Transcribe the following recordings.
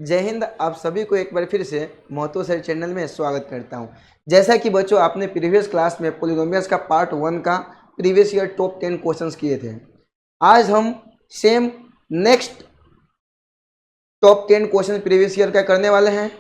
जय हिंद। आप सभी को एक बार फिर से महतो सर चैनल में स्वागत करता हूं। जैसा कि बच्चों आपने प्रीवियस क्लास में पॉलीनोमियल्स का पार्ट 1 का प्रीवियस ईयर टॉप 10 क्वेश्चंस किए थे। आज हम same next top 10 question previous year का करने वाले हैं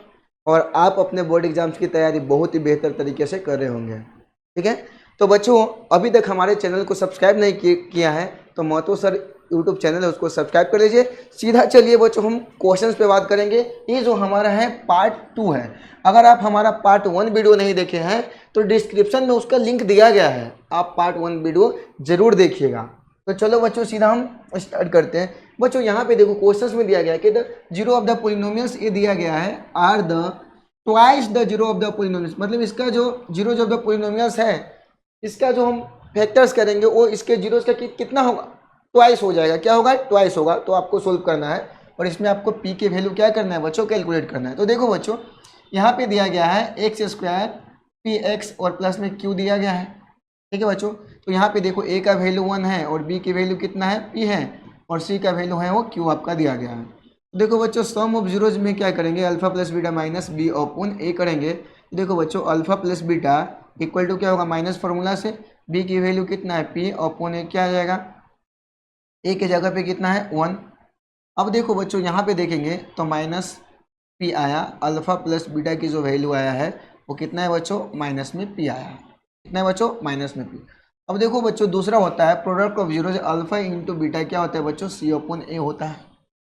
और आप अपने बोर्ड एग्जाम्स की तैयारी बहुत ही बेहतर तरीके से कर रहे होंगे। ठीक है, तो बच्चों अभी तक हमारे चैनल को सब्सक्राइब नहीं किया है तो महतो सर यूट्यूब चैनल है उसको सब्सक्राइब कर लीजिए। सीधा चलिए बच्चों हम क्वेश्चंस पे बात करेंगे। ये जो हमारा है पार्ट 2 है। अगर आप हमारा पार्ट 1 वीडियो नहीं देखे हैं तो डिस्क्रिप्शन में उसका लिंक दिया गया है, आप पार्ट 1 वीडियो जरूर देखिएगा। तो चलो बच्चों सीधा हम स्टार्ट करते हैं। बच्चों यहाँ पे देखो क्वेश्चंस में दिया गया है कि the zero of the polynomials, ये दिया गया है are the twice the zero of the polynomials, मतलब इसका जो जीरो ऑफ द पॉलिनोमियल्स है इसका जो हम फैक्टर्स करेंगे वो इसके जीरोस का कितना होगा, ट्वाइस हो जाएगा। क्या होगा? ट्वाइस होगा। तो आपको सोल्व करना है और इसमें आपको पी के वैल्यू क्या करना है बच्चों, कैलकुलेट करना है। तो देखो बच्चों यहाँ पे दिया गया है एक्स स्क्वायर पी एक्स और प्लस में क्यू दिया गया है। ठीक है बच्चों, तो यहाँ पे देखो ए का वैल्यू 1 है और बी की वैल्यू कितना है, पी है, और सी का वैल्यू है वो क्यू आपका दिया गया है। तो देखो बच्चों सम ऑफ जीरोज में क्या करेंगे, alpha plus beta minus b upon a करेंगे। देखो बच्चों alpha plus beta equal to क्या होगा, माइनस फार्मूला से बी की वैल्यू कितना है, पी अपॉन ए क्या आ जाएगा, ए की जगह पे कितना है 1। अब देखो बच्चों यहाँ पे देखेंगे तो माइनस पी आया, अल्फा प्लस बीटा की जो वैल्यू आया है वो कितना है बच्चों, माइनस में पी आया है। कितना है बच्चों, माइनस में पी। अब देखो बच्चों दूसरा होता है product of zero, alpha into beta क्या होता है बच्चों, सी अपॉन ए होता है।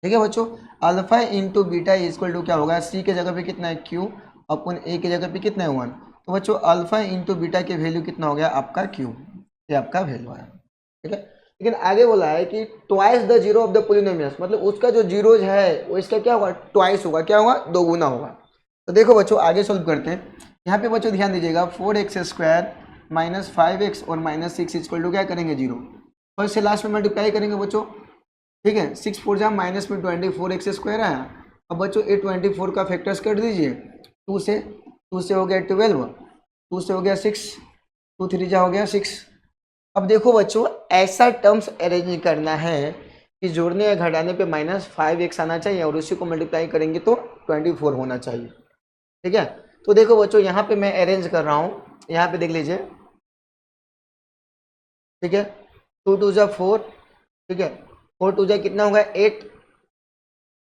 ठीक है बच्चों, alpha into beta equal to क्या होगा, सी के जगह पे कितना है क्यू अपॉन ए के जगह पे कितना है 1। तो बच्चों अल्फा इंटू बीटा के वैल्यू कितना हो गया आपका क्यू, ये आपका वैल्यू है। ठीक है, लेकिन आगे बोला है कि twice the zero of the polynomials, मतलब उसका जो जीरोज है वो इसका क्या होगा, ट्वाइस होगा। क्या होगा, दोगुना होगा। तो देखो बच्चों आगे सॉल्व करते हैं। यहाँ पे बच्चों ध्यान दीजिएगा 4x स्क्वायर माइनस 5x और माइनस 6 इक्वल टू क्या करेंगे, जीरो। फर्स्ट से लास्ट में मल्टीप्लाई करेंगे बच्चों। ठीक है, 6 4 जा माइनस में 24x स्क्वायर आया। अब बच्चों ये 24 का फैक्टर्स कर दीजिए, 2 से हो गया 12, 2 से हो गया 6, 2 3 जा हो गया 6। अब देखो बच्चों ऐसा टर्म्स अरेंज करना है कि जोड़ने या घटाने पे माइनस 5x आना चाहिए और उसी को मल्टीप्लाई करेंगे तो 24 होना चाहिए। ठीक है, तो देखो बच्चों यहाँ पे मैं अरेंज कर रहा हूँ, यहाँ पे देख लीजिए। ठीक है, 2 2 जा 4, ठीक है, 4 2 जा कितना होगा 8,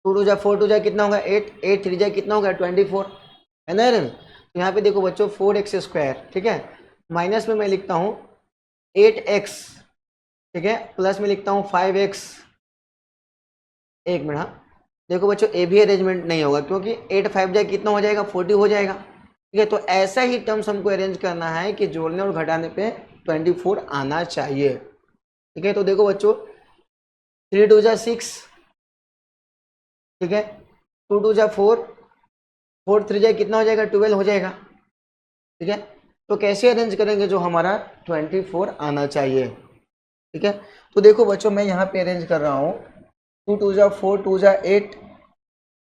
2 2 जा 4 2 जा कितना होगा 8, 8 3 जा कितना होगा 24, है ना। तो यहाँ पे देखो बच्चों 4x स्क्वायर, ठीक है, माइनस में मैं लिखता हूँ 8x, ठीक है, प्लस में लिखता हूँ 5x। एक मिनट, हाँ देखो बच्चों ए भी अरेंजमेंट नहीं होगा क्योंकि 8 5 जाए कितना हो जाएगा 40 हो जाएगा। ठीक है, तो ऐसा ही टर्म्स हमको अरेंज करना है कि जोड़ने और घटाने पे 24 आना चाहिए। ठीक है, तो देखो बच्चों 3 2 जा 6, ठीक है, 2 2 जा 4, 4 3 जाए कितना हो जाएगा 12 हो जाएगा। ठीक है, तो कैसे अरेंज करेंगे जो हमारा 24 आना चाहिए। ठीक है, तो देखो बच्चों मैं यहाँ पे अरेंज कर रहा हूँ 2 2 जा 4, 2 जा 8,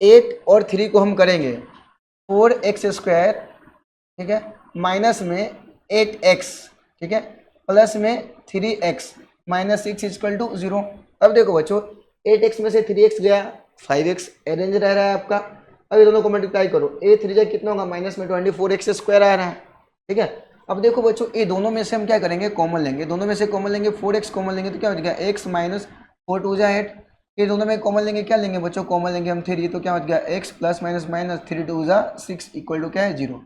8 और 3 को हम करेंगे 4x स्क्वायर, ठीक है, माइनस में 8x, ठीक है, प्लस में 3x माइनस 6 इक्वल टू 0। अब देखो बच्चों 8x में से 3x गया, 5x अरेंज रह रहा है आपका। अब ये दोनों को मल्टीप्लाई करो, ए 3 जा कितना होगा माइनस में 24x स्क्वायर आ रहा है। ठीक है, अब देखो बच्चों ये दोनों में से हम क्या करेंगे, कॉमन लेंगे, दोनों में से कॉमन लेंगे 4x कॉमन लेंगे तो क्या हो जाएगा x माइनस 4 2 जा 8। ये दोनों में कॉमन लेंगे, क्या लेंगे बच्चों, कॉमन लेंगे हम 3, तो क्या हो गया x प्लस माइनस माइनस 3 2 जा 6 इक्वल टू क्या है 0।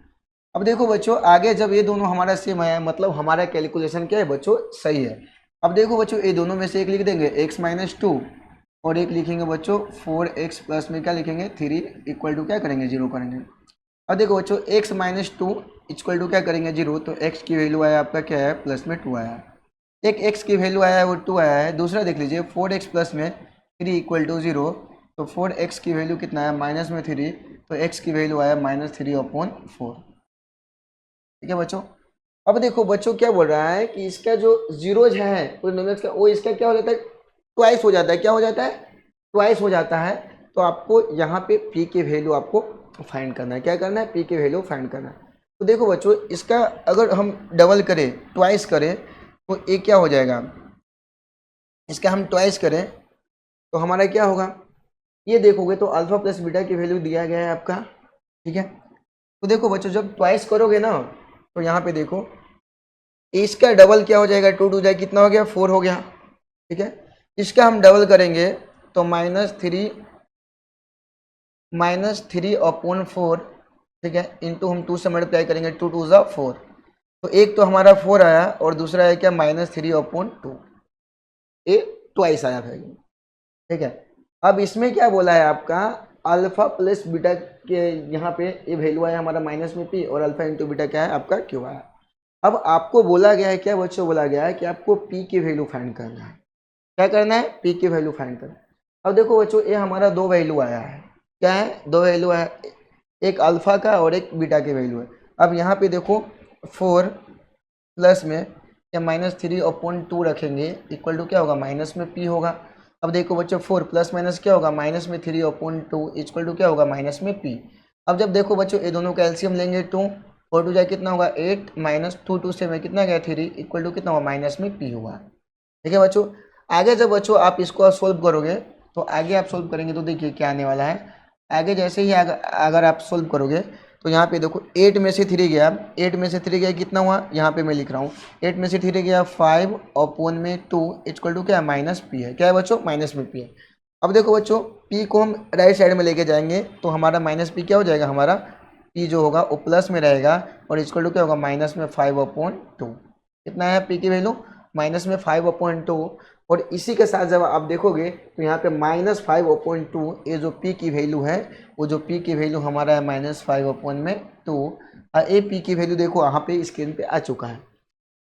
अब देखो बच्चों आगे जब ये दोनों हमारा सेम है मतलब हमारा कैलकुलेशन क्या है बच्चों, सही है। अब देखो बच्चों ये दोनों में से एक लिख देंगे x माइनस 2 और एक लिखेंगे बच्चों 4x प्लस में क्या लिखेंगे 3 इक्वल टू क्या करेंगे 0 करेंगे। अब देखो बच्चों x माइनस 2 इक्वल टू क्या करेंगे 0, तो x की वैल्यू आया आपका क्या है प्लस में 2 आया, एक x की वैल्यू आया है वो 2 आया है। दूसरा देख लीजिए 4x प्लस में 3 इक्वल टू 0, तो 4x की वैल्यू कितना है माइनस में 3, तो x की वैल्यू आया माइनस 3 अपॉन 4। ठीक है बच्चों, अब देखो बच्चों क्या बोल रहा है कि इसका जो जीरोज है पॉलिनोमियल्स का वो इसका क्या हो जाता है, ट्वाइस हो जाता है। क्या हो जाता है, ट्वाइस हो जाता है। तो आपको यहाँ पे p की वैल्यू आपको फाइंड करना है। क्या करना है, p की वैल्यू फाइंड करना है। तो देखो बच्चों इसका अगर हम डबल करें, ट्वाइस करें तो ये क्या हो जाएगा, इसका हम ट्वाइस करें तो हमारा क्या होगा, ये देखोगे तो अल्फा प्लस बीटा की वैल्यू दिया गया है आपका, ठीक है। तो देखो बच्चों जब ट्वाइस करोगे ना तो यहाँ पे देखो इसका डबल क्या हो जाएगा, 2 2 जाए कितना हो गया, 4 हो गया, ठीक है। इसका हम डबल करेंगे तो -3/4, ठीक है, इंटू हम 2 से मल्टीप्लाई करेंगे, 2 2 ज़ा 4। तो एक तो हमारा 4 आया और दूसरा है क्या, -3/2, ये ट्वाइस आया था, ठीक है। अब इसमें क्या बोला है आपका, अल्फा प्लस बीटा के यहाँ पे ये वैल्यू आया हमारा माइनस में पी, और अल्फा इंटू बीटा क्या है आपका क्यू आया। अब आपको बोला गया है क्या बच्चों, बोला गया है कि आपको पी की वैल्यू फाइंड करना है। क्या करना है, पी की वैल्यू फाइंड करना है। अब देखो बच्चों ये हमारा दो वैल्यू आया है, क्या है, दो वैल्यू आया, एक अल्फा का और एक बीटा की वैल्यू है। अब यहाँ पे देखो 4 प्लस में या -3/2 रखेंगे इक्वल टू क्या होगा, माइनस में पी होगा। अब देखो बच्चों 4 प्लस माइनस क्या होगा, माइनस में 3/2 इक्वल टू क्या होगा, माइनस में पी। अब जब देखो बच्चों ये दोनों का एलसीएम लेंगे 2 और 2 जाए कितना होगा 8, -2 2 से में कितना गया 3 इक्वल टू कितना होगा, माइनस में पी होगा, ठीक है बच्चों। आगे जब बच्चों आप इसको सोल्व करोगे तो आगे आप सोल्व करेंगे तो देखिए क्या आने वाला है। आगे जैसे ही अगर आप सोल्व करोगे तो यहाँ पे देखो 8 में से 3 गया, 8 में से 3 गया कितना हुआ, यहाँ पे मैं लिख रहा हूँ 8 में से 3 गया 5/2 इक्वल टू क्या है, माइनस पी है, क्या है बच्चों, माइनस में पी है। अब देखो बच्चों पी को हम राइट साइड में लेके जाएंगे तो हमारा माइनस पी क्या हो जाएगा, हमारा पी जो होगा वो प्लस में रहेगा और इक्वल टू क्या होगा, माइनस में 5/2। कितना है पी की वैल्यू, माइनस में 5/2। और इसी के साथ जब आप देखोगे तो यहाँ पे -5/2 ये जो p की वैल्यू है, वो जो p की वैल्यू हमारा है -5/2 और ये p की वैल्यू देखो यहाँ पे स्क्रीन पे आ चुका है।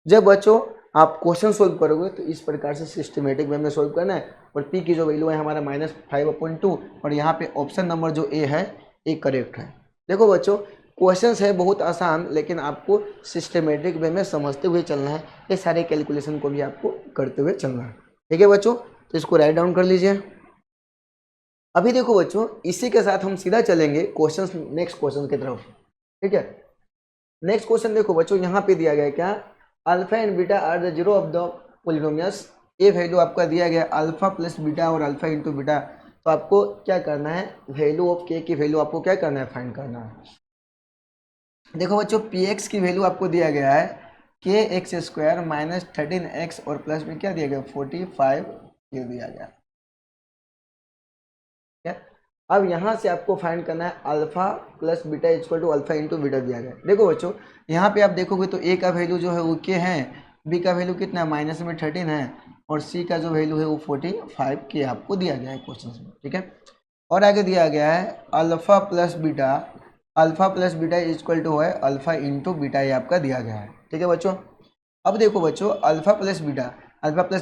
जब बच्चों आप क्वेश्चन सोल्व करोगे तो इस प्रकार से सिस्टमेटिक वे में सोल्व करना है। और p की जो वैल्यू है हमारा -5/2 और यहाँ पे ऑप्शन नंबर जो ए है ये करेक्ट है। देखो बच्चों क्वेश्चंस है बहुत आसान, लेकिन आपको सिस्टमेटिक वे में समझते हुए चलना है, ये सारे कैलकुलेशन को भी आपको करते हुए चलना है, ठीक है बच्चों। तो इसको राइट डाउन कर लीजिए। अभी देखो बच्चों इसी के साथ हम सीधा चलेंगे नेक्स्ट क्वेश्चन की तरफ, ठीक है। नेक्स्ट क्वेश्चन देखो बच्चों यहाँ पे दिया गया है क्या, alpha and beta are the zero of the polynomials. ये वैल्यू आपका दिया गया अल्फा प्लस बीटा और अल्फा इंटू बीटा। तो आपको क्या करना है, वैल्यू ऑफ के की वैल्यू आपको क्या करना है, फाइंड करना है। देखो बच्चों पी एक्स की वैल्यू आपको दिया गया है kx² -13x और प्लस में क्या दिया गया 45 ये दिया गया, ठीक है। अब यहाँ से आपको फाइंड करना है alpha plus beta equal to alpha into beta दिया गया। देखो बच्चों यहाँ पे आप देखोगे तो ए का वैल्यू जो है वो के है, बी का वैल्यू कितना है माइनस में 13 है और सी का जो वैल्यू है वो 45 के आपको दिया गया है क्वेश्चन में, ठीक है। और आगे दिया गया है alpha plus beta equal to है अल्फा इंटू बीटा, ये आपका दिया गया है, ठीक है बच्चों। अब देखो बच्चों अल्फा प्लस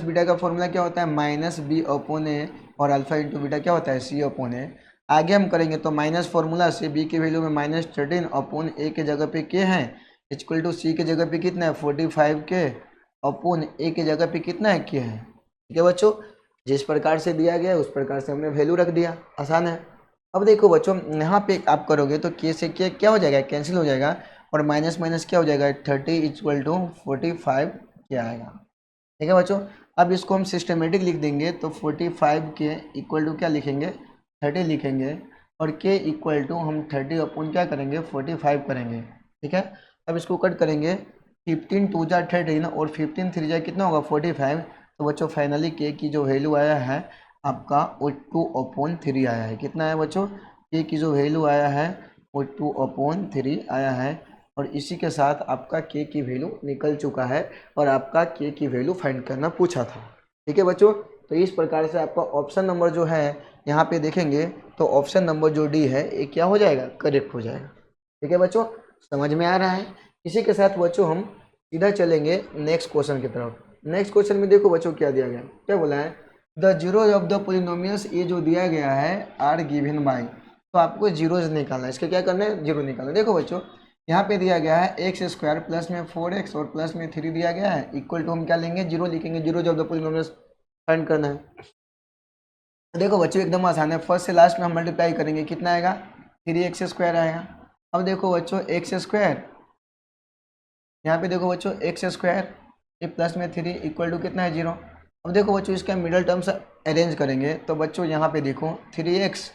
बीटा का फॉर्मूला क्या होता है, -b/a और अल्फा इंटू बीटा क्या होता है, c/a। आगे हम करेंगे तो माइनस फार्मूला से b की वैल्यू में -13/a के जगह पे के है इक्वल टू c के जगह पे कितना है 45 के अपॉन a के जगह पे कितना है के है, ठीक है बच्चों। जिस प्रकार से दिया गया है उस प्रकार से हमने वैल्यू रख दिया, आसान है। अब देखो बच्चों यहाँ पे आप करोगे तो के से के क्या हो जाएगा, कैंसिल हो जाएगा और माइनस माइनस क्या हो जाएगा 30 इक्वल टू 45 क्या आएगा, ठीक है बच्चों। अब इसको हम सिस्टमेटिक लिख देंगे तो 45 के इक्वल टू क्या लिखेंगे 30 लिखेंगे और के इक्वल टू हम 30 अपॉन क्या करेंगे 45 करेंगे, ठीक है। अब इसको कट करेंगे 15 2 जा 13 और 15 3 जा कितना होगा 45। तो बच्चों फाइनली के की जो वैल्यू आया है आपका वो 2/3 आया है। कितना है बच्चों, के की जो वैल्यू आया है वो 2/3 आया है और इसी के साथ आपका के की वैल्यू निकल चुका है और आपका के की वैल्यू फाइंड करना पूछा था, ठीक है बच्चों। तो इस प्रकार से आपका ऑप्शन नंबर जो है यहाँ पे देखेंगे तो ऑप्शन नंबर जो डी है ये क्या हो जाएगा, करेक्ट हो जाएगा, ठीक है बच्चों। समझ में आ रहा है। इसी के साथ बच्चों हम सीधा चलेंगे नेक्स्ट क्वेश्चन की तरफ। नेक्स्ट क्वेश्चन में देखो बच्चों क्या दिया गया, क्या बोला है the zeros of the polynomials, ये जो दिया गया है आर गिवन बाय। तो आपको जीरोज निकालना है, इसके क्या करना है, जीरो निकालना है। देखो बच्चों यहाँ पे दिया गया है x² प्लस में 4x और प्लस में 3 दिया गया है इक्वल टू हम क्या लेंगे, जीरो लिखेंगे, zeros of the polynomials find करना है। देखो बच्चों एकदम आसान है, फर्स्ट से लास्ट में हम मल्टीप्लाई करेंगे कितना आएगा 3x² आएगा। अब देखो बच्चों x², यहाँ पे देखो बच्चों x² ये प्लस में 3 इक्वल टू कितना है 0। अब देखो बच्चों इसका मिडल टर्म्स अरेंज करेंगे तो बच्चों यहाँ पे देखो 3x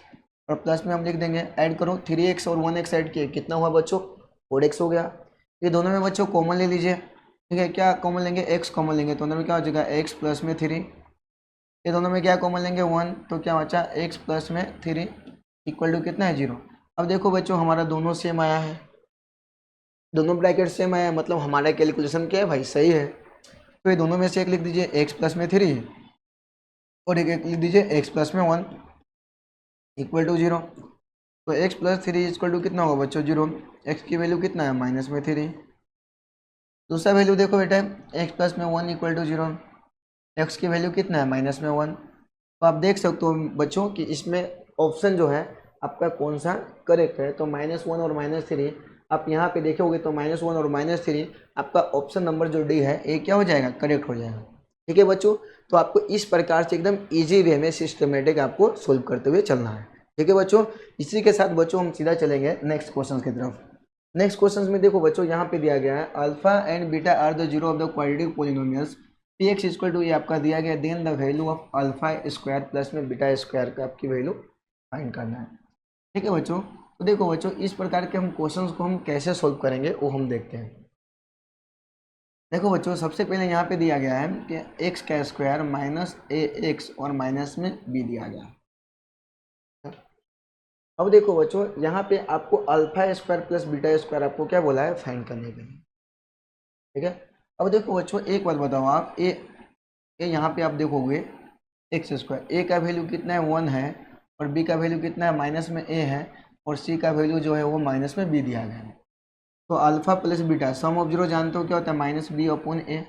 और प्लस में हम लिख देंगे, ऐड करो 3x और 1x ऐड किए कितना हुआ बच्चों 4x हो गया। ये दोनों में बच्चों कॉमन ले लीजिए, ठीक है, क्या कॉमन लेंगे x कॉमन लेंगे तो दोनों में क्या हो जाएगा x प्लस में 3, ये दोनों में क्या कॉमन लेंगे 1 तो क्या बचा x प्लस में 3 इक्वल टू कितना है 0। अब देखो बच्चों हमारा दोनों सेम आया है, दोनों ब्रैकेट सेम आया है, मतलब हमारा कैलकुलेशन क्या है भाई सही है। तो ये दोनों में से एक लिख दीजिए x प्लस में 3 और एक लिख दीजिए x प्लस में 1 इक्वल टू 0। तो x प्लस 3 इक्वल टू कितना होगा बच्चों 0, x की वैल्यू कितना है माइनस में 3। दूसरा वैल्यू देखो बेटा x प्लस में 1 इक्वल टू 0, x की वैल्यू कितना है माइनस में 1। तो आप देख सकते हो बच्चों कि इसमें ऑप्शन जो है आपका कौन सा करेक्ट है। तो -1 और -3 आप यहाँ पे देखोगे तो -1 और -3 आपका ऑप्शन नंबर जो डी है ये क्या हो जाएगा करेक्ट हो जाएगा। ठीक है बच्चों, तो आपको इस प्रकार से एकदम इजी वे में सिस्टमेटिक आपको सोल्व करते हुए चलना है। ठीक है बच्चों, इसी के साथ बच्चों हम सीधा चलेंगे नेक्स्ट क्वेश्चन की तरफ। नेक्स्ट क्वेश्चन में देखो बच्चों यहाँ पे दिया गया है alpha and beta are the zero of the quadratic polynomials P X equal to ये आपका दिया गया, then the value of alpha square plus में बीटा स्क्वायर का आपकी वैल्यू फाइंड करना है। ठीक है बच्चों, तो देखो बच्चों इस प्रकार के हम क्वेश्चंस को हम कैसे सोल्व करेंगे वो हम देखते हैं। देखो बच्चों सबसे पहले यहाँ पे दिया गया है कि एक्स का स्क्वायर माइनस ए एक्स और माइनस में बी दिया गया। अब देखो बच्चों यहाँ पे आपको alpha square plus beta square आपको क्या बोला है फाइंड करने के लिए। ठीक है, अब देखो बच्चों एक बात बताओ आप ए यहाँ पे आप देखोगे एक्स स्क्वायर, ए का वैल्यू कितना है 1 है और बी का वैल्यू कितना है माइनस में ए है और सी का वैल्यू जो है वो माइनस में बी दिया गया है। तो alpha plus beta some of zero जानते हो क्या होता है माइनस बी अपॉन ए।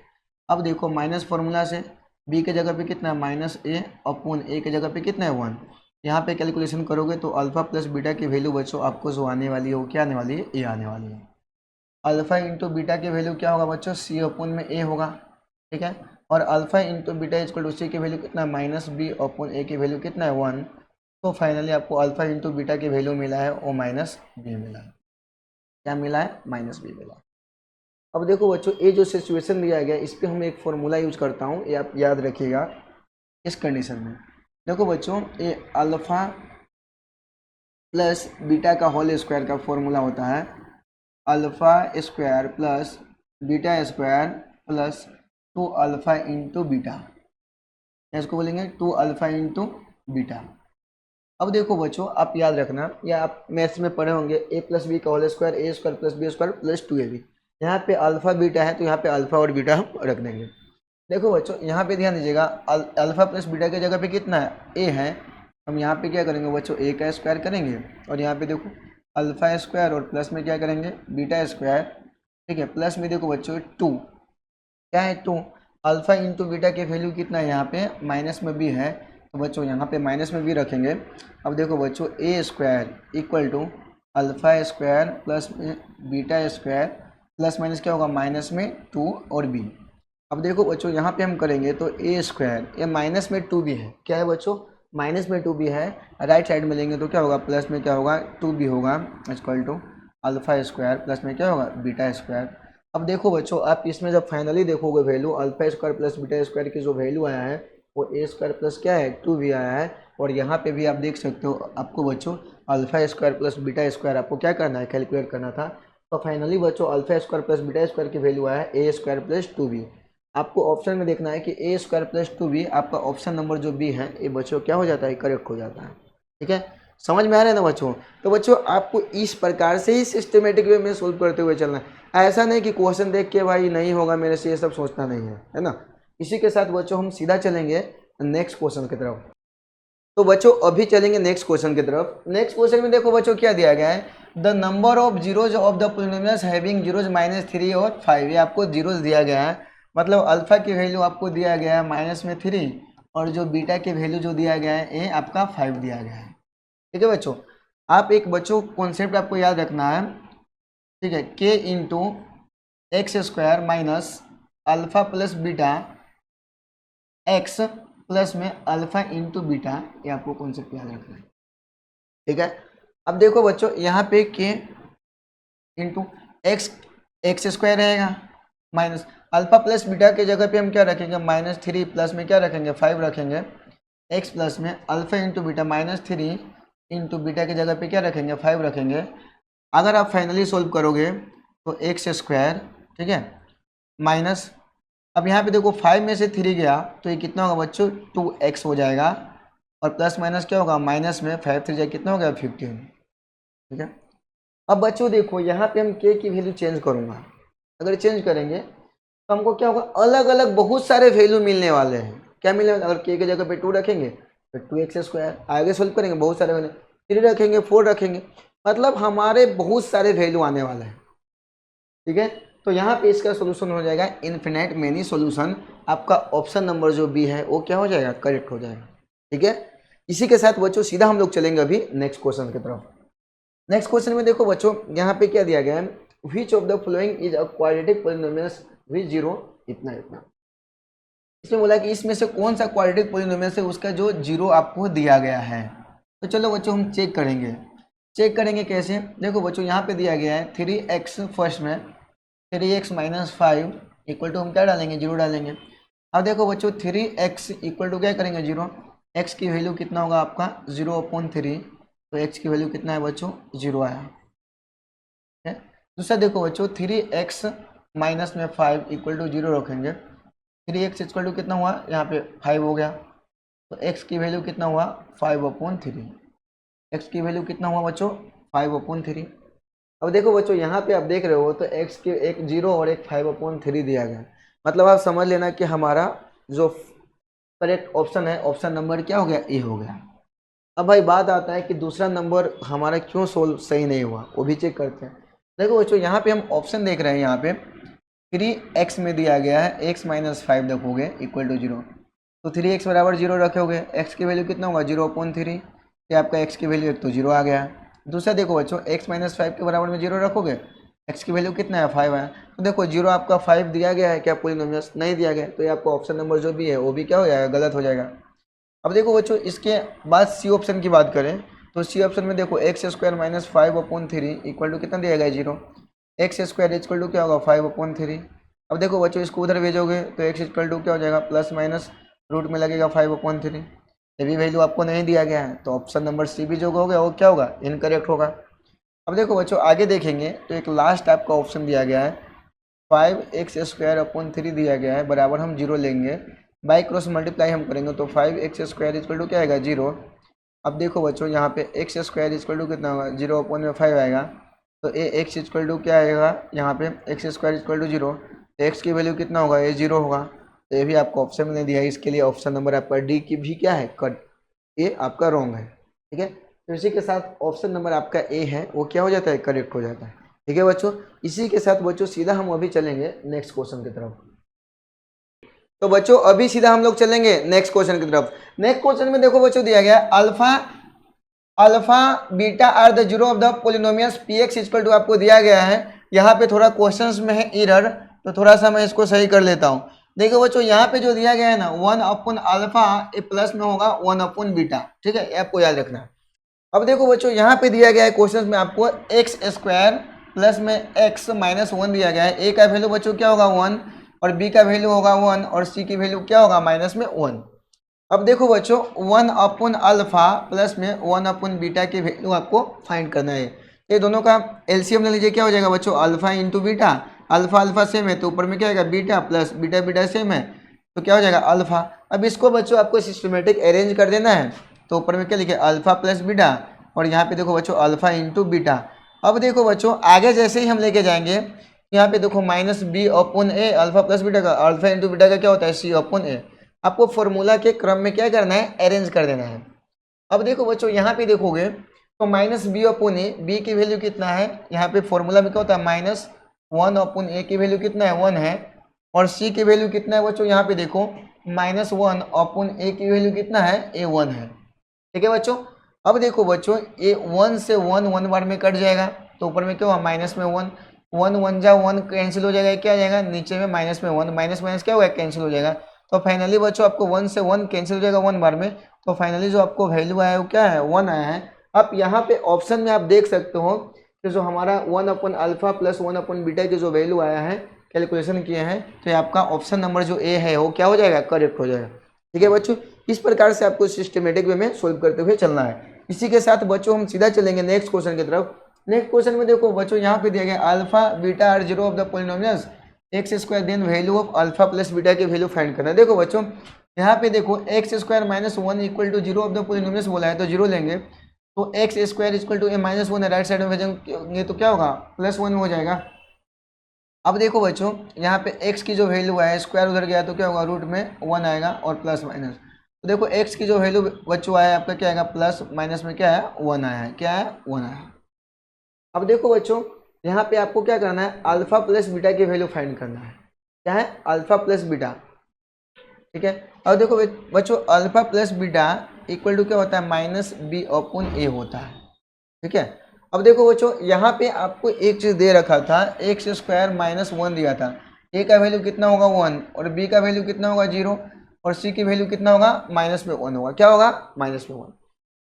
अब देखो माइनस फार्मूला से बी के जगह पे कितना है माइनस ए अपॉन ए के जगह पे कितना है 1। यहाँ पे कैलकुलेशन करोगे तो अल्फा प्लस बीटा की वैल्यू बच्चों आपको जो आने वाली है वो क्या आने वाली है ए आने वाली है। अल्फा इंटू बीटा की वैल्यू क्या होगा बच्चों सी अपॉन में ए होगा। ठीक है, और alpha into beta equal to c की वैल्यू कितना है माइनस बी अपॉन ए की वैल्यू कितना है 1। तो फाइनली आपको अल्फा इंटू बीटा की वैल्यू मिला है वो माइनस बी मिला है। क्या मिला है माइनस बी मिला। अब देखो बच्चों ये जो सिचुएशन दिया गया इस पर हम एक फॉर्मूला यूज करता हूँ, ये आप याद रखिएगा इस कंडीशन में। देखो बच्चों ये अल्फा प्लस बीटा का होल स्क्वायर का फॉर्मूला होता है alpha square plus beta square plus 2 alpha into beta, इसको बोलेंगे 2 अल्फा इंटू बीटा। अब देखो बच्चों आप याद रखना या आप मैथ्स में पढ़े होंगे ए प्लस बी का whole square a square plus b square plus 2ab। यहाँ पे अल्फा बीटा है तो यहाँ पे अल्फा और बीटा हम रख देंगे। देखो बच्चों यहाँ पे ध्यान दीजिएगा अल्फा प्लस बीटा की जगह पे कितना है ए है, हम यहाँ पे क्या करेंगे बच्चों ए का स्क्वायर करेंगे और यहाँ पे देखो अल्फा स्क्वायर और प्लस में क्या करेंगे बीटा स्क्वायर। ठीक है, प्लस में देखो बच्चों 2 क्या है 2 अल्फा इंटू बीटा की वैल्यू कितना है यहाँ पे माइनस में भी है तो बच्चों यहाँ पे माइनस में भी रखेंगे। अब देखो बच्चों a square equal to alpha square plus में बीटा स्क्वायर प्लस माइनस क्या होगा माइनस में 2 और बी। अब देखो बच्चों यहाँ पे हम करेंगे तो ए स्क्वायर ये माइनस में 2 भी है, क्या है बच्चों माइनस में 2 भी है, राइट साइड में लेंगे तो क्या होगा प्लस में क्या होगा 2 भी होगा equal to alpha square plus में क्या होगा बीटा स्क्वायर। अब देखो बच्चों आप इसमें जब फाइनली देखोगे value alpha square plus beta square की जो वैल्यू आया है वो ए स्क्वायर प्लस क्या है 2 भी आया है। और यहाँ पे भी आप देख सकते हो आपको बच्चों alpha square plus beta square आपको क्या करना है कैलकुलेट करना था। तो फाइनली बच्चों alpha square plus beta square की वैल्यू आया है ए स्क्वायर प्लस 2b। आपको ऑप्शन में देखना है कि ए स्क्वायर प्लस 2b आपका ऑप्शन नंबर जो बी है ये बच्चों क्या हो जाता है करेक्ट हो जाता है। ठीक है, समझ में आ रहा है ना बच्चों। तो बच्चों आपको इस प्रकार से ही सिस्टमेटिक वे में सोल्व करते हुए चलना है, ऐसा नहीं कि क्वेश्चन देख के भाई नहीं होगा मेरे से ये सब सोचना नहीं है ना। इसी के साथ बच्चों हम सीधा चलेंगे नेक्स्ट क्वेश्चन की तरफ। तो बच्चों अभी चलेंगे नेक्स्ट क्वेश्चन की तरफ। नेक्स्ट क्वेश्चन में देखो बच्चों क्या दिया गया है the number of zeros of the polynomials having zeros -3 और 5। ये आपको जीरोज दिया गया है, मतलब अल्फा की वैल्यू आपको दिया गया है -3 और जो बीटा की वैल्यू जो दिया गया है ए आपका 5 दिया गया है। ठीक है बच्चों, आप एक बच्चों कॉन्सेप्ट आपको याद रखना है। ठीक है, के into x square minus alpha plus beta x plus में अल्फा इंटू बीटा, ये आपको कॉन्सेप्ट याद रखना है। ठीक है, अब देखो बच्चों यहाँ पे के इंटू एक्स एक्स स्क्वायर रहेगा माइनस अल्फा प्लस बीटा के जगह पे हम क्या रखेंगे -3 प्लस में क्या रखेंगे 5 रखेंगे, एक्स प्लस में alpha into beta -3 into beta की जगह पे क्या रखेंगे 5 रखेंगे। अगर आप फाइनली सोल्व करोगे तो एक्स स्क्वायर, ठीक है, माइनस, अब यहाँ पे देखो 5 में से 3 गया तो ये कितना होगा बच्चों 2x हो जाएगा, और प्लस माइनस क्या होगा माइनस में 5 3 जाए कितना हो गया 15, ठीक है। अब बच्चों देखो यहाँ पे हम k की वैल्यू चेंज करूँगा, अगर चेंज करेंगे तो हमको क्या होगा अलग अलग बहुत सारे वैल्यू मिलने वाले हैं। क्या मिलने वाले, अगर k की जगह पे 2 रखेंगे तो 2x स्क्वायर, आगे सोल्व करेंगे बहुत सारे वैल्यू, 3 रखेंगे 4 रखेंगे, मतलब हमारे बहुत सारे वैल्यू आने वाले हैं, ठीक है। तो यहाँ पे इसका सोल्यूशन हो जाएगा इन्फिनाइट मेनी सोल्यूशन। आपका ऑप्शन नंबर जो बी है वो क्या हो जाएगा करेक्ट हो जाएगा, ठीक है। इसी के साथ बच्चों सीधा हम लोग चलेंगे अभी नेक्स्ट क्वेश्चन की तरफ। नेक्स्ट क्वेश्चन में देखो बच्चों यहाँ पे क्या दिया गया है, which of the following is a quadratic polynomials with zero इतना इतना। इसमें बोला कि इसमें से कौन सा क्वाड्रेटिक पॉलिनोमियल है उसका जो जीरो आपको दिया गया है। तो चलो बच्चों हम चेक करेंगे कैसे। देखो बच्चों यहाँ पे दिया गया है 3x फर्स्ट में 3x माइनस 5 इक्वल टू हम क्या डालेंगे 0 डालेंगे। अब देखो बच्चों 3x इक्वल टू क्या करेंगे 0, x की वैल्यू कितना होगा आपका 0/3, तो x की वैल्यू कितना है बच्चों 0 आया, ठीक है। दूसरा देखो बच्चों 3x माइनस में 5 इक्वल टू 0 रखेंगे, 3x इक्वल टू कितना हुआ यहाँ पे 5 हो गया, तो x की वैल्यू कितना हुआ 5/3, x की वैल्यू कितना हुआ बच्चों 5/3। अब देखो बच्चों यहाँ पे आप देख रहे हो तो x के एक 0 और एक 5/3 दिया गया, मतलब आप समझ लेना कि हमारा जो करेक्ट ऑप्शन है ऑप्शन नंबर क्या हो गया ए हो गया। अब भाई बात आता है कि दूसरा नंबर हमारा क्यों सोल्व सही नहीं हुआ वो भी चेक करते हैं। देखो बच्चों यहाँ पे हम ऑप्शन देख रहे हैं, यहाँ पे 3x में दिया गया है x माइनस 5 रखोगे इक्वल टू 0, तो 3x बराबर 0 रखोगे, x की वैल्यू कितना होगा 0/3, ये आपका x की वैल्यू एक तो 0 आ गया। दूसरा देखो बच्चों x माइनस 5 के बराबर में 0 रखोगे, x की वैल्यू कितना है 5 है, तो देखो 0 आपका 5 दिया गया है क्या पॉलिनोमियल्स नहीं दिया गया, तो ये आपका ऑप्शन नंबर जो भी है वो भी क्या हो जाएगा गलत हो जाएगा। अब देखो बच्चों इसके बाद सी ऑप्शन की बात करें तो सी ऑप्शन में देखो X square minus 5/3 equal to कितना दिया गया 0, एक्स स्क्वायर इक्वल टू क्या होगा 5/3। अब देखो बच्चों इसको उधर भेजोगे तो एक्स इक्वल टू क्या हो जाएगा प्लस माइनस रूट में लगेगा 5/3, ये भी वैल्यू आपको नहीं दिया गया है, तो ऑप्शन नंबर सी भी जो हो गया वो क्या होगा इनकरेक्ट होगा। अब देखो बच्चों आगे देखेंगे तो एक लास्ट आपका ऑप्शन दिया गया है 5x² दिया गया है, बराबर हम 0 लेंगे, बाई क्रॉस मल्टीप्लाई हम करेंगे तो 5x² इक्वल टू क्या आएगा 0। अब देखो बच्चों यहाँ पे x² इक्वल टू कितना होगा 0/5 आएगा, तो x इक्वल टू क्या आएगा यहाँ पे x² इक्वल टू 0, तो x की वैल्यू कितना होगा ये 0 होगा, तो ये भी आपको ऑप्शन में नहीं दिया है, इसके लिए ऑप्शन नंबर आपका डी की भी क्या है कट, ये आपका रॉन्ग है, ठीक है। तो इसी के साथ ऑप्शन नंबर आपका ए है वो क्या हो जाता है करेक्ट हो जाता है, ठीक है बच्चों। इसी के साथ बच्चों सीधा हम अभी चलेंगे नेक्स्ट क्वेश्चन की तरफ। तो बच्चों अभी सीधा हम लोग चलेंगे नेक्स्ट क्वेश्चन की तरफ। नेक्स्ट क्वेश्चन में देखो बच्चों दिया गया alpha beta are the zero of the polynomials P X equal to आपको दिया गया है। यहाँ पे थोड़ा क्वेश्चंस में है एरर, तो थोड़ा सा मैं इसको सही कर लेता हूँ। देखो बच्चों यहाँ पे जो दिया गया है ना 1/अल्फा ये प्लस में होगा 1/बीटा, ठीक है, ये आपको याद रखना है। अब देखो बच्चों यहाँ पे दिया गया है क्वेश्चन में आपको x² प्लस में x माइनस 1 दिया गया है, a का वैल्यू बच्चों क्या होगा 1 और b का वैल्यू होगा 1 और c की वैल्यू क्या होगा माइनस में 1। अब देखो बच्चों 1/अल्फा प्लस में 1/बीटा की वैल्यू आपको फाइंड करना है। ये दोनों का एलसीएम ले लीजिए, क्या हो जाएगा बच्चों alpha into beta, alpha alpha same है तो ऊपर में क्या आएगा beta plus beta beta same है तो क्या हो जाएगा अल्फा। अब इसको बच्चों आपको सिस्टमेटिक अरेंज कर देना है, तो ऊपर में क्या लिखे अल्फा प्लस बीटा और यहाँ पे देखो बच्चों अल्फा इंटू बीटा। अब देखो बच्चों आगे जैसे ही हम लेके जाएंगे यहाँ पे देखो -b/a अल्फा प्लस बीटा का अल्फा इंटू बीटा का क्या होता है c/a। आपको फॉर्मूला के क्रम में क्या करना है अरेंज कर देना है। अब देखो बच्चों यहाँ पे देखोगे तो -b/a, b की वैल्यू कितना है यहाँ पे फॉर्मूला में क्या होता है -1/a की वैल्यू कितना है 1 है और c की वैल्यू कितना है बच्चों यहाँ पे देखो -1/a की वैल्यू कितना है a1 है, ठीक है बच्चों। अब देखो बच्चों ये 1 से 1 1 बार में कट जाएगा तो ऊपर में क्या हुआ माइनस में 1 1 1 जा 1 कैंसिल हो जाएगा, क्या आ जाएगा नीचे में माइनस में 1 माइनस माइनस क्या होगा कैंसिल हो जाएगा। तो फाइनली बच्चों आपको 1 से 1 कैंसिल हो जाएगा 1 बार में, तो फाइनली जो आपको वैल्यू आया है वो क्या है 1 आया है। अब यहाँ पे ऑप्शन में आप देख सकते हो कि जो हमारा 1/अल्फा प्लस 1/बीटा की जो वैल्यू आया है कैलकुलेशन किए हैं, तो ये आपका ऑप्शन नंबर जो ए है वो क्या हो जाएगा, करेक्ट हो जाएगा। ठीक है बच्चों, इस प्रकार से आपको सिस्टमेटिक वे में सोल्व करते हुए चलना है। इसी के साथ बच्चों हम सीधा चलेंगे नेक्स्ट क्वेश्चन की तरफ। नेक्स्ट क्वेश्चन में देखो बच्चों यहाँ पे दिया गया alpha beta are zero of the polynomials X square, then value of alpha plus beta की वैल्यू फाइंड करना है। देखो बच्चों यहाँ पे देखो X square minus one equal to zero of the polynomials बोला है, तो जीरो लेंगे, तो X square equal to a minus one है, राइट साइड में भेजेंगे तो क्या होगा, प्लस वन हो जाएगा। अब देखो बच्चों यहाँ पे x की जो वैल्यू है, स्क्वायर उधर गया तो क्या होगा, रूट में वन आएगा और प्लस माइनस, तो देखो x की जो वैल्यू बच्चों आया आपका क्या आएगा, प्लस माइनस में क्या है, वन आया है, क्या है, वन आया है। अब देखो बच्चों यहाँ पे आपको क्या करना है, अल्फा प्लस बीटा की वैल्यू फाइंड करना है, क्या है, अल्फा प्लस बीटा। ठीक है, अब देखो बच्चों alpha plus beta equal to क्या होता है, माइनस बी अपॉन ए होता है। ठीक है, अब देखो बच्चों यहाँ पे आपको एक चीज दे रखा था, एक्स स्क्वायर माइनस वन दिया था, ए का वैल्यू कितना होगा, वन, और बी का वैल्यू कितना होगा, जीरो, और सी की वैल्यू कितना होगा, माइनस में वन होगा, क्या होगा, माइनस में वन।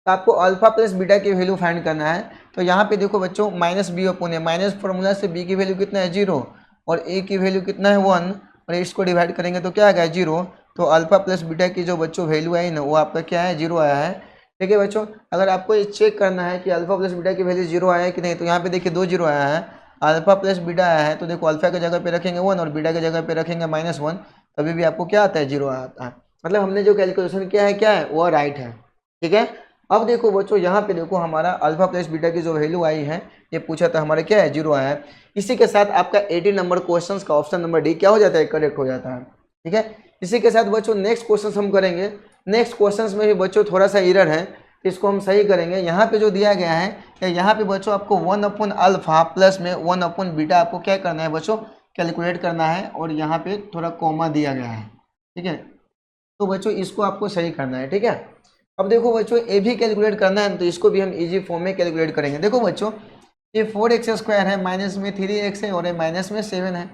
तो आपको अल्फा प्लस बीटा की वैल्यू फाइंड करना है, तो यहाँ पे देखो बच्चों माइनस बी अपॉन ए, माइनस फॉर्मूला से बी की वैल्यू कितना है, जीरो, और ए की वैल्यू कितना है, वन, और इसको डिवाइड करेंगे तो क्या आ गया, जीरो, तो अल्फा प्लस बीटा की जो बच्चों वैल्यू आई ना वो आपका क्या है, जीरो आया है। ठीक है बच्चों, अगर आपको ये चेक करना है कि अल्फा प्लस बीटा की वैल्यू जीरो आया है कि नहीं, तो यहाँ पे देखिए दो जीरो आया है, अल्फा प्लस बीटा आया है, तो देखो अल्फा की जगह पे रखेंगे वन और बीटा की जगह पे रखेंगे माइनस वन, तभी भी आपको क्या आता है, जीरो आता है। मतलब हमने जो कैलकुलेशन किया है क्या है, वो राइट है। ठीक है, अब देखो बच्चों यहाँ पे देखो हमारा अल्फा प्लस बीटा की जो वैल्यू आई है, ये पूछा था हमारे क्या है, जीरो आया है। इसी के साथ आपका 18 नंबर क्वेश्चन का ऑप्शन नंबर डी क्या हो जाता है, करेक्ट हो जाता है। ठीक है, इसी के साथ बच्चों नेक्स्ट क्वेश्चन हम करेंगे। नेक्स्ट क्वेश्चन में भी बच्चों थोड़ा सा एरर है, इसको हम सही करेंगे। यहाँ पे जो दिया गया है कि यहाँ पे बच्चों आपको वन अपॉन अल्फा प्लस में वन अपॉन बीटा आपको क्या करना है बच्चों, कैलकुलेट करना है, और यहाँ पे थोड़ा कॉमा दिया गया है। ठीक है, तो बच्चों इसको आपको सही करना है। ठीक है, अब देखो बच्चों ए भी कैलकुलेट करना है, तो इसको भी हम इजी फॉर्म में कैलकुलेट करेंगे। देखो बच्चों ये 4x स्क्वायर है, माइनस में 3x है, और ये माइनस में 7 है,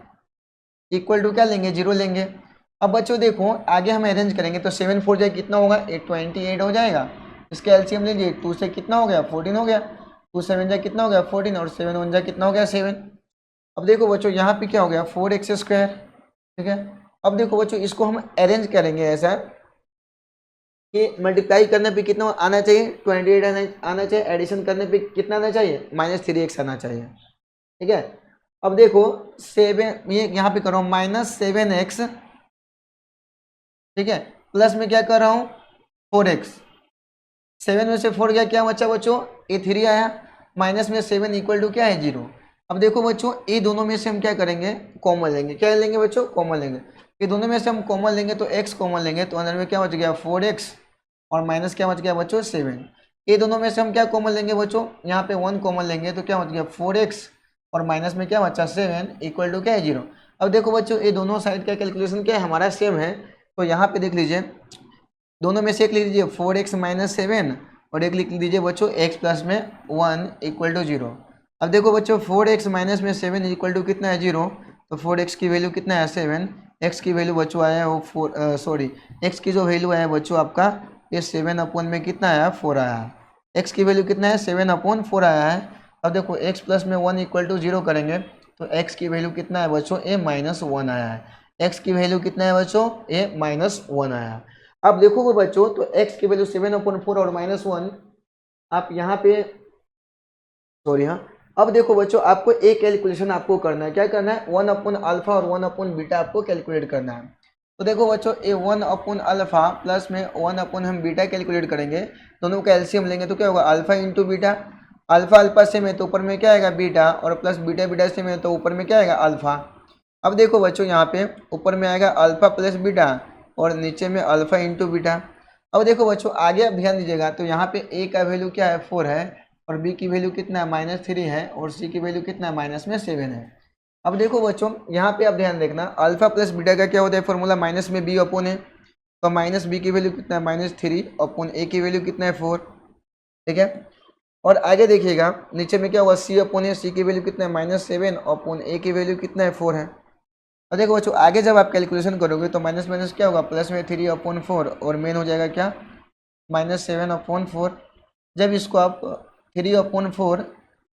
इक्वल टू क्या लेंगे, जीरो लेंगे। अब बच्चों देखो आगे हम अरेंज करेंगे, तो 7 4 जाए कितना होगा, 28 हो जाएगा। इसके एलसीएम लीजिए, 2 से कितना हो गया, 14 हो गया, 2 7 जाए कितना हो गया, 14, और 7 1 जाए कितना हो गया, 7। अब देखो बच्चों यहाँ पे क्या हो गया, 4x स्क्वायर। ठीक है, अब देखो बच्चों इसको हम अरेंज करेंगे ऐसा कि मल्टीप्लाई करने पे कितना आना चाहिए, 28 आना चाहिए, एडिशन करने पे कितना आना चाहिए, -3x आना चाहिए। ठीक है, अब देखो 7 ये यहाँ पे कर रहा हूँ -7x, ठीक है, प्लस में क्या कर रहा हूँ 4x, 7 में से 4 गया, क्या बचा बच्चों, ये 3 आया, माइनस में 7 इक्वल टू क्या है, 0। अब देखो बच्चों ये दोनों में से हम क्या करेंगे, कॉमन लेंगे, क्या लेंगे बच्चों, कॉमन लेंगे। ये दोनों में से हम कॉमन लेंगे तो x कॉमन लेंगे, तो अंदर में क्या बच गया 4x, और माइनस क्या बच गया बच्चों 7। ये दोनों में से हम क्या कॉमन लेंगे बच्चों, यहाँ पे 1 कॉमन लेंगे, तो क्या बच गया 4x, और माइनस में क्या बचा 7 इक्वल टू क्या है 0। अब देखो बच्चों ये दोनों साइड का कैलकुलेशन क्या है, हमारा सेम है, तो यहाँ पे देख लीजिए दोनों में से एक लिख लीजिए 4x माइनस 7, और एक लिख लीजिए बच्चों x प्लस में 1 इक्वल टू 0। अब देखो बच्चों 4x माइनस में 7 इक्वल टू कितना है 0, तो 4x की वैल्यू कितना है 7, x की वैल्यू बच्चों आया है वो x की जो वैल्यू आया है बच्चों आपका ये 7 अपॉन में कितना आया 4 आया है, x की वैल्यू कितना है 7 अपॉन 4 आया है। अब देखो x प्लस में 1 इक्वल टू 0 करेंगे, तो x की वैल्यू कितना है बच्चों, a -1 आया है, x की वैल्यू कितना है बच्चों, a -1 आया है। अब देखोगे बच्चों तो x की वैल्यू 7/4 और -1, आप यहाँ पे हाँ, अब देखो बच्चों आपको एक कैलकुलेशन आपको करना है, क्या करना है, 1 अपॉन अल्फा और 1 अपॉन बीटा आपको कैलकुलेट करना है। तो देखो बच्चों ये 1 अपॉन अल्फा प्लस में 1 अपॉन हम बीटा कैलकुलेट करेंगे, दोनों का एलसीएम लेंगे तो क्या होगा, alpha into beta, alpha alpha से में तो ऊपर में क्या आएगा बीटा, और प्लस बीटा बीटा से में तो ऊपर में क्या आएगा अल्फा। अब देखो बच्चों यहाँ पे ऊपर में आएगा अल्फा प्लस बीटा, और नीचे में अल्फा इंटू बीटा। अब देखो बच्चों आगे आप ध्यान दीजिएगा, तो यहाँ पे a का वैल्यू क्या है 4 है, और b की वैल्यू कितना है -3 है, और c की वैल्यू कितना है -7 है। अब देखो बच्चों यहाँ पे आप ध्यान देखना, अल्फा प्लस बीटा का क्या होता है फॉर्मूला, माइनस में b अपॉन है, तो माइनस b की वैल्यू कितना है -3 अपॉन a की वैल्यू कितना है 4। ठीक है, और आगे देखिएगा नीचे में क्या होगा c अपॉन है, c की वैल्यू कितना है -7 अपॉन a की वैल्यू कितना है 4 है। और देखो बच्चों आगे जब आप कैलकुलेशन करोगे तो माइनस माइनस क्या होगा, प्लस में 3 अपॉन 4, और मेन हो जाएगा क्या -7 अपॉन 4। जब इसको आप 3 अपॉन 4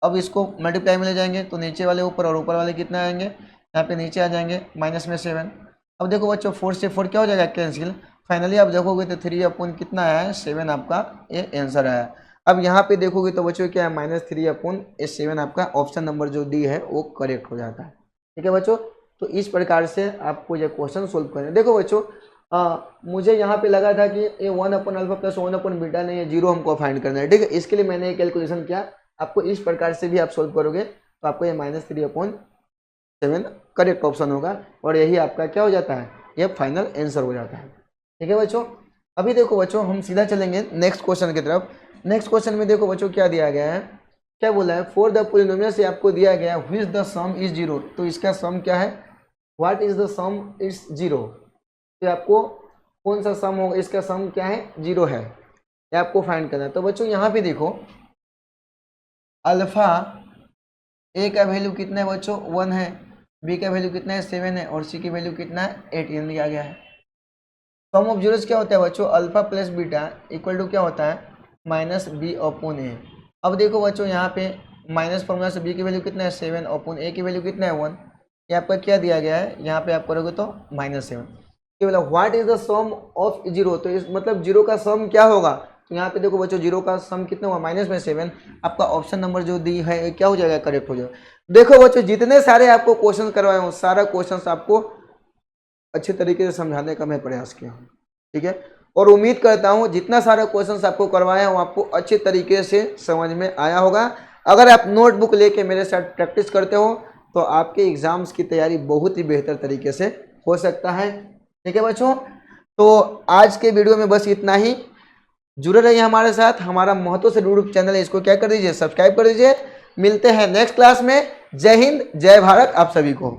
अब इसको मल्टीप्लाई में ले जाएंगे तो नीचे वाले ऊपर और ऊपर वाले कितना आएंगे, यहाँ पे नीचे आ जाएंगे माइनस में 7। अब देखो बच्चों 4 से 4 क्या हो जाएगा कैंसिल। फाइनली आप देखोगे तो 3 अपॉन कितना आया है 7 आपका ये आंसर आया। अब यहाँ पे देखोगे तो बच्चों क्या है -3 अपॉन 7 आपका ऑप्शन नंबर जो डी है वो करेक्ट हो जाता है। ठीक है बच्चों, तो इस प्रकार से आपको ये क्वेश्चन सोल्व करना है। देखो बच्चों मुझे यहाँ पे लगा था कि ये 1 upon alpha plus 1 upon beta नहीं है, 0 हमको फाइंड करना है। ठीक है, इसके लिए मैंने एक कैलकुलेशन किया। आपको इस प्रकार से भी आप सोल्व करोगे तो आपको ये -3 अपॉन 7 करेक्ट ऑप्शन होगा और यही आपका क्या हो जाता है, ये फाइनल आंसर हो जाता है। ठीक है बच्चों, अभी देखो बच्चों हम सीधा चलेंगे नेक्स्ट क्वेश्चन की तरफ। नेक्स्ट क्वेश्चन में देखो बच्चों क्या दिया गया है, क्या बोला है, फॉर द पोलिनोमियल से आपको दिया गया है व्हिच द सम इज 0। तो इसका सम क्या है, what is the some is 0। तो आपको कौन सा सम होगा, इसका सम क्या है 0 है, ये आपको फाइंड करना है। तो बच्चों यहाँ पे देखो अल्फा ए का वैल्यू कितना है बच्चों 1 है, बी का वैल्यू कितना है 7 है और सी की वैल्यू कितना है 8 दिया गया है। सम ऑफ जीरोस क्या होता है बच्चों, alpha plus beta equal to क्या होता है -b अपॉन ए। अब देखो बच्चों यहाँ पे माइनस फॉर्मूला से b की वैल्यू कितना है 7 अपॉन ए की वैल्यू कितना है 1। ये आपका क्या दिया गया है, यहाँ पे आप करोगे तो -7। ये बोला what is the sum of 0। तो इस मतलब 0 का सम क्या होगा, तो यहाँ पे देखो बच्चों 0 का सम कितना हुआ -7। आपका ऑप्शन नंबर जो दी है क्या हो जाएगा, करेक्ट हो जाएगा। देखो बच्चों जितने सारे आपको क्वेश्चन करवाए हूँ सारा क्वेश्चन आपको अच्छे तरीके से समझाने का मैं प्रयास किया हूँ। ठीक है, और उम्मीद करता हूँ जितना सारा क्वेश्चन आपको करवाया हूँ आपको अच्छे तरीके से समझ में आया होगा। अगर आप नोटबुक लेके मेरे साथ प्रैक्टिस करते हो तो आपके एग्जाम्स की तैयारी बहुत ही बेहतर तरीके से हो सकता है। ठीक है बच्चों, तो आज के वीडियो में बस इतना ही। जुड़े रहिए हमारे साथ, हमारा महत्व से यूट्यूब चैनल है, इसको क्या कर दीजिए, सब्सक्राइब कर दीजिए। मिलते हैं नेक्स्ट क्लास में। जय हिंद, जय भारत आप सभी को।